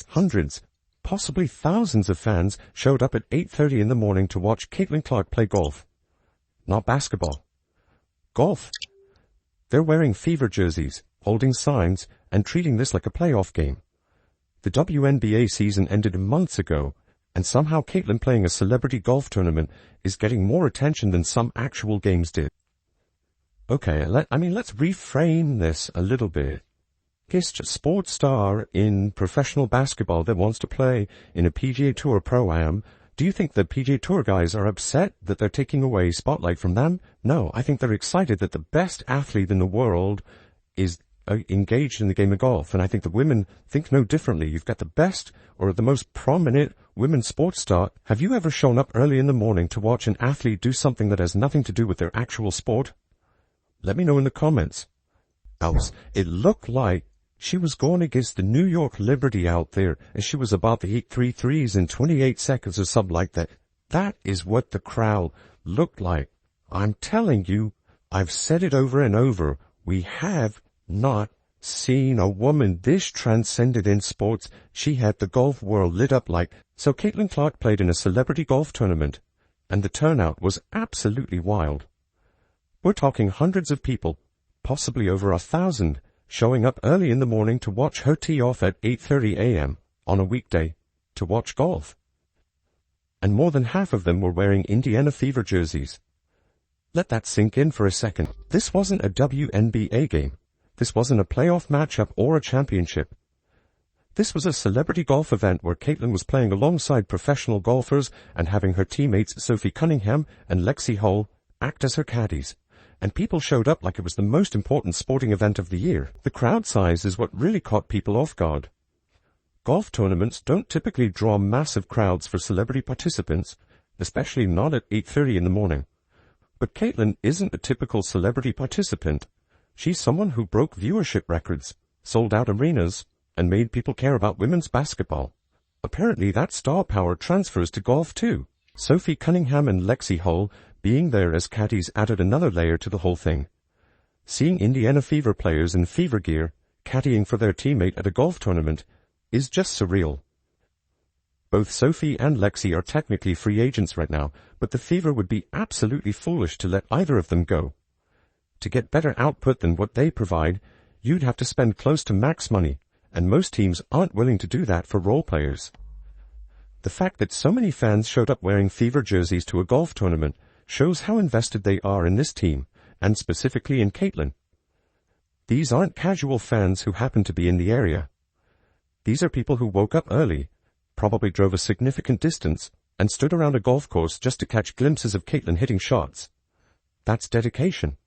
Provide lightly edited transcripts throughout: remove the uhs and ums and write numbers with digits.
Hundreds, possibly thousands of fans showed up at 8:30 in the morning to watch Caitlin Clark play golf. Not basketball. Golf. They're wearing Fever jerseys, holding signs, and treating this like a playoff game. The WNBA season ended months ago, and somehow Caitlin playing a celebrity golf tournament is getting more attention than some actual games did. Okay, let's reframe this a little bit. Just a sports star in professional basketball that wants to play in a PGA Tour Pro-Am. Do you think the PGA Tour guys are upset that they're taking away spotlight from them? No, I think they're excited that the best athlete in the world is engaged in the game of golf, and I think the women think no differently. You've got the best or the most prominent women's sports star. Have you ever shown up early in the morning to watch an athlete do something that has nothing to do with their actual sport? Let me know in the comments. It looked like she was going against the New York Liberty out there, and she was about to hit 3 threes in 28 seconds or something like that. That is what the crowd looked like. I'm telling you, I've said it over and over, we have not seen a woman this transcended in sports. She had the golf world lit up like. So Caitlin Clark played in a celebrity golf tournament, and the turnout was absolutely wild. We're talking hundreds of people, possibly over 1,000, showing up early in the morning to watch her tee off at 8:30 a.m. on a weekday to watch golf. And more than half of them were wearing Indiana Fever jerseys. Let that sink in for a second. This wasn't a WNBA game. This wasn't a playoff matchup or a championship. This was a celebrity golf event where Caitlin was playing alongside professional golfers and having her teammates Sophie Cunningham and Lexi Hull act as her caddies. And people showed up like it was the most important sporting event of the year. The crowd size is what really caught people off guard. Golf tournaments don't typically draw massive crowds for celebrity participants, especially not at 8:30 in the morning. But Caitlin isn't a typical celebrity participant. She's someone who broke viewership records, sold out arenas, and made people care about women's basketball. Apparently that star power transfers to golf too. Sophie Cunningham and Lexi Hull being there as caddies added another layer to the whole thing. Seeing Indiana Fever players in Fever gear caddying for their teammate at a golf tournament is just surreal. Both Sophie and Lexi are technically free agents right now, but the Fever would be absolutely foolish to let either of them go. To get better output than what they provide, you'd have to spend close to max money, and most teams aren't willing to do that for role players. The fact that so many fans showed up wearing Fever jerseys to a golf tournament shows how invested they are in this team, and specifically in Caitlin. These aren't casual fans who happen to be in the area. These are people who woke up early, probably drove a significant distance, and stood around a golf course just to catch glimpses of Caitlin hitting shots. That's dedication.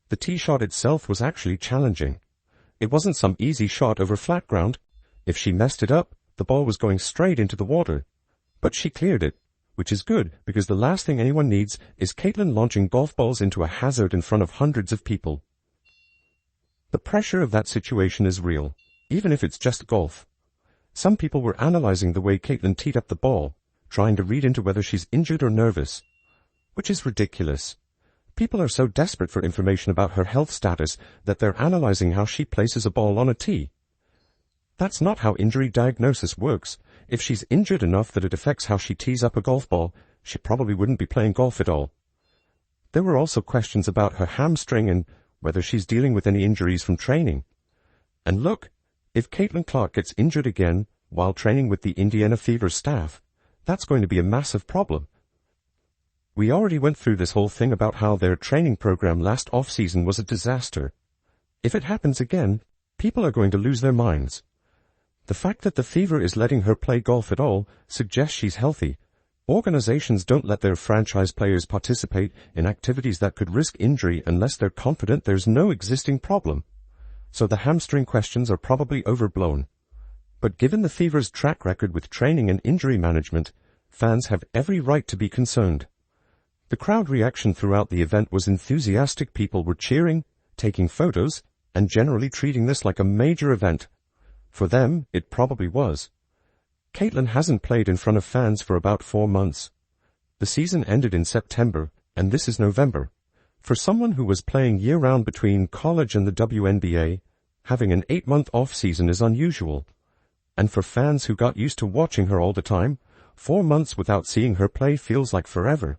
The tee shot itself was actually challenging. It wasn't some easy shot over flat ground. If she messed it up, the ball was going straight into the water. But she cleared it, which is good because the last thing anyone needs is Caitlin launching golf balls into a hazard in front of hundreds of people. The pressure of that situation is real, even if it's just golf. Some people were analyzing the way Caitlin teed up the ball, trying to read into whether she's injured or nervous, which is ridiculous. People are so desperate for information about her health status that they're analyzing how she places a ball on a tee. That's not how injury diagnosis works. If she's injured enough that it affects how she tees up a golf ball, she probably wouldn't be playing golf at all. There were also questions about her hamstring and whether she's dealing with any injuries from training. And look, if Caitlin Clark gets injured again while training with the Indiana Fever staff, that's going to be a massive problem. We already went through this whole thing about how their training program last off-season was a disaster. If it happens again, people are going to lose their minds. The fact that the Fever is letting her play golf at all suggests she's healthy. Organizations don't let their franchise players participate in activities that could risk injury unless they're confident there's no existing problem. So the hamstring questions are probably overblown. But given the Fever's track record with training and injury management, fans have every right to be concerned. The crowd reaction throughout the event was enthusiastic. People were cheering, taking photos, and generally treating this like a major event. For them, it probably was. Caitlin hasn't played in front of fans for about 4 months. The season ended in September, and this is November. For someone who was playing year-round between college and the WNBA, having an 8-month off-season is unusual. And for fans who got used to watching her all the time, 4 months without seeing her play feels like forever.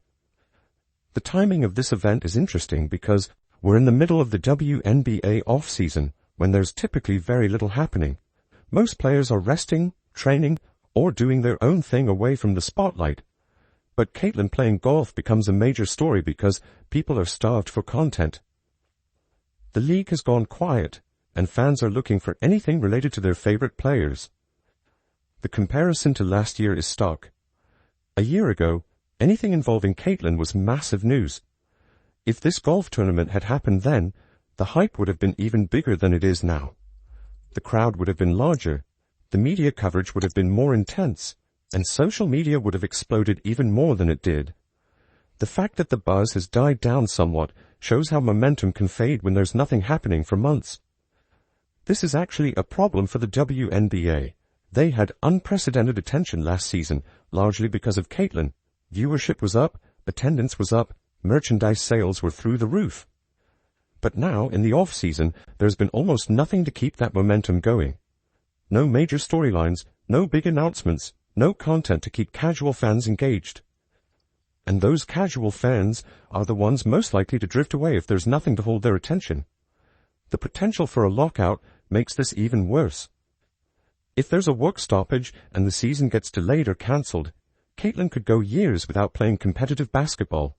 The timing of this event is interesting because we're in the middle of the WNBA off-season, when there's typically very little happening. Most players are resting, training, or doing their own thing away from the spotlight. But Caitlin playing golf becomes a major story because people are starved for content. The league has gone quiet, and fans are looking for anything related to their favorite players. The comparison to last year is stark. A year ago, anything involving Caitlin was massive news. If this golf tournament had happened then, the hype would have been even bigger than it is now. The crowd would have been larger, the media coverage would have been more intense, and social media would have exploded even more than it did. The fact that the buzz has died down somewhat shows how momentum can fade when there's nothing happening for months. This is actually a problem for the WNBA. They had unprecedented attention last season, largely because of Caitlin. Viewership was up, attendance was up, merchandise sales were through the roof. But now, in the off-season, there's been almost nothing to keep that momentum going. No major storylines, no big announcements, no content to keep casual fans engaged. And those casual fans are the ones most likely to drift away if there's nothing to hold their attention. The potential for a lockout makes this even worse. If there's a work stoppage and the season gets delayed or cancelled, Caitlin could go years without playing competitive basketball.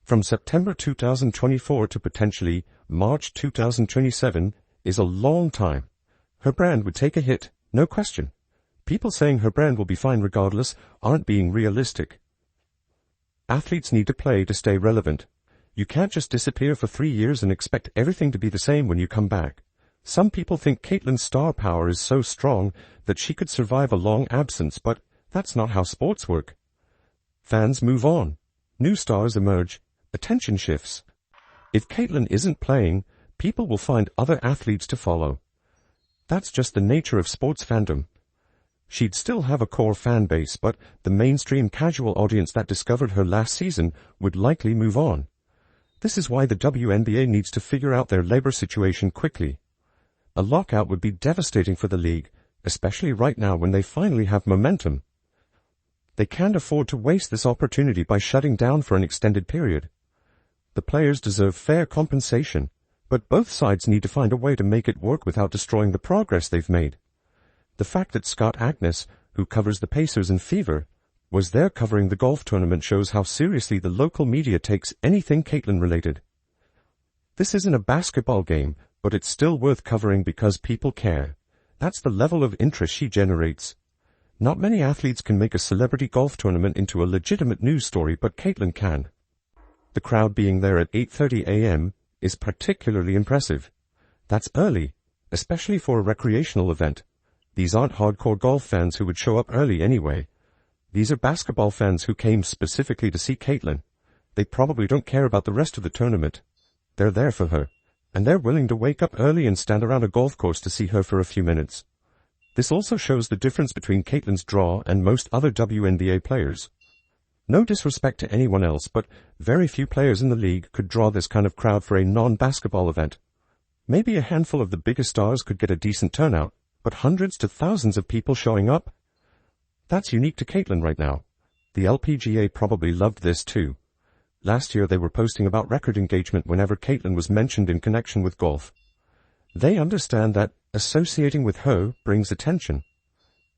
From September 2024 to potentially March 2027 is a long time. Her brand would take a hit, no question. People saying her brand will be fine regardless aren't being realistic. Athletes need to play to stay relevant. You can't just disappear for 3 years and expect everything to be the same when you come back. Some people think Caitlin's star power is so strong that she could survive a long absence, but that's not how sports work. Fans move on. New stars emerge. Attention shifts. If Caitlin isn't playing, people will find other athletes to follow. That's just the nature of sports fandom. She'd still have a core fan base, but the mainstream casual audience that discovered her last season would likely move on. This is why the WNBA needs to figure out their labor situation quickly. A lockout would be devastating for the league, especially right now when they finally have momentum. They can't afford to waste this opportunity by shutting down for an extended period. The players deserve fair compensation, but both sides need to find a way to make it work without destroying the progress they've made. The fact that Scott Agnes, who covers the Pacers and Fever, was there covering the golf tournament shows how seriously the local media takes anything Caitlin related. This isn't a basketball game, but it's still worth covering because people care. That's the level of interest she generates. Not many athletes can make a celebrity golf tournament into a legitimate news story, but Caitlin can. The crowd being there at 8:30 a.m. is particularly impressive. That's early, especially for a recreational event. These aren't hardcore golf fans who would show up early anyway. These are basketball fans who came specifically to see Caitlin. They probably don't care about the rest of the tournament. They're there for her, and they're willing to wake up early and stand around a golf course to see her for a few minutes. This also shows the difference between Caitlin's draw and most other WNBA players. No disrespect to anyone else, but very few players in the league could draw this kind of crowd for a non-basketball event. Maybe a handful of the biggest stars could get a decent turnout, but hundreds to thousands of people showing up? That's unique to Caitlin right now. The LPGA probably loved this too. Last year they were posting about record engagement whenever Caitlin was mentioned in connection with golf. They understand that associating with her brings attention.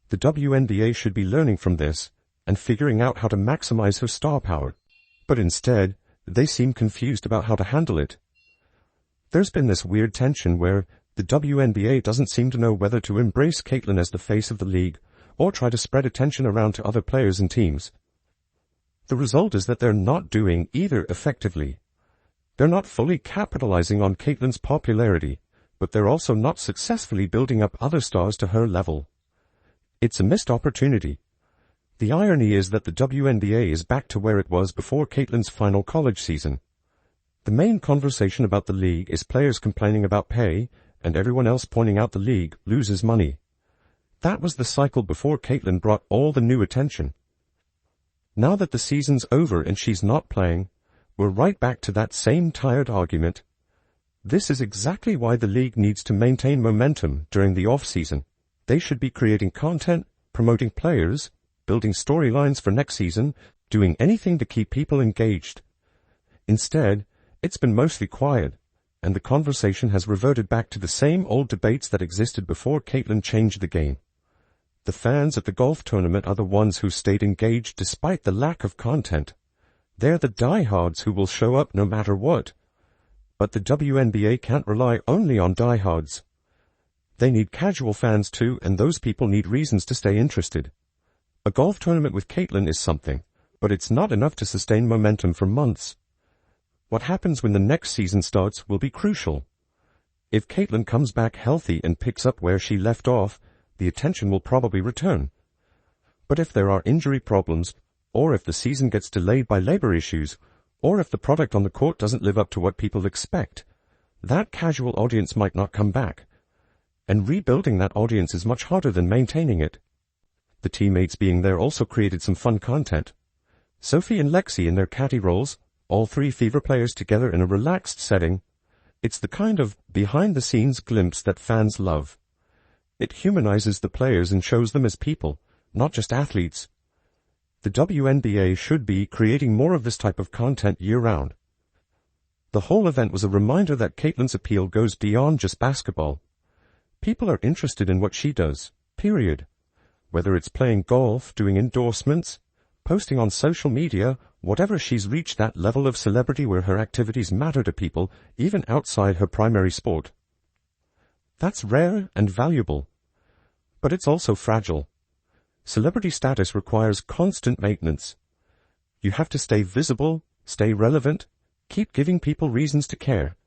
The WNBA should be learning from this and figuring out how to maximize her star power. But instead, they seem confused about how to handle it. There's been this weird tension where the WNBA doesn't seem to know whether to embrace Caitlin as the face of the league or try to spread attention around to other players and teams. The result is that they're not doing either effectively. They're not fully capitalizing on Caitlin's popularity, but they're also not successfully building up other stars to her level. It's a missed opportunity. The irony is that the WNBA is back to where it was before Caitlin's final college season. The main conversation about the league is players complaining about pay, and everyone else pointing out the league loses money. That was the cycle before Caitlin brought all the new attention. Now that the season's over and she's not playing, we're right back to that same tired argument. This is exactly why the league needs to maintain momentum during the off-season. They should be creating content, promoting players, building storylines for next season, doing anything to keep people engaged. Instead, it's been mostly quiet, and the conversation has reverted back to the same old debates that existed before Caitlin changed the game. The fans at the golf tournament are the ones who stayed engaged despite the lack of content. They're the diehards who will show up no matter what. But the WNBA can't rely only on diehards. They need casual fans too, and those people need reasons to stay interested. A golf tournament with Caitlin is something, but it's not enough to sustain momentum for months. What happens when the next season starts will be crucial. If Caitlin comes back healthy and picks up where she left off, the attention will probably return. But if there are injury problems, or if the season gets delayed by labor issues, or if the product on the court doesn't live up to what people expect, that casual audience might not come back. And rebuilding that audience is much harder than maintaining it. The teammates being there also created some fun content. Sophie and Lexi in their caddy roles, all three Fever players together in a relaxed setting. It's the kind of behind-the-scenes glimpse that fans love. It humanizes the players and shows them as people, not just athletes. The WNBA should be creating more of this type of content year-round. The whole event was a reminder that Caitlin's appeal goes beyond just basketball. People are interested in what she does, period. Whether it's playing golf, doing endorsements, posting on social media, whatever, she's reached that level of celebrity where her activities matter to people, even outside her primary sport. That's rare and valuable. But it's also fragile. Celebrity status requires constant maintenance. You have to stay visible, stay relevant, keep giving people reasons to care.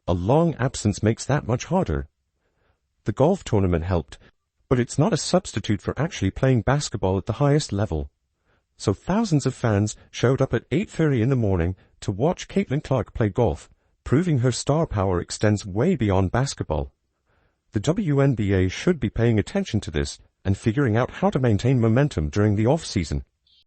A long absence makes that much harder. The golf tournament helped, but it's not a substitute for actually playing basketball at the highest level. So thousands of fans showed up at 8:30 in the morning to watch Caitlin Clark play golf, proving her star power extends way beyond basketball. The WNBA should be paying attention to this and figuring out how to maintain momentum during the off-season.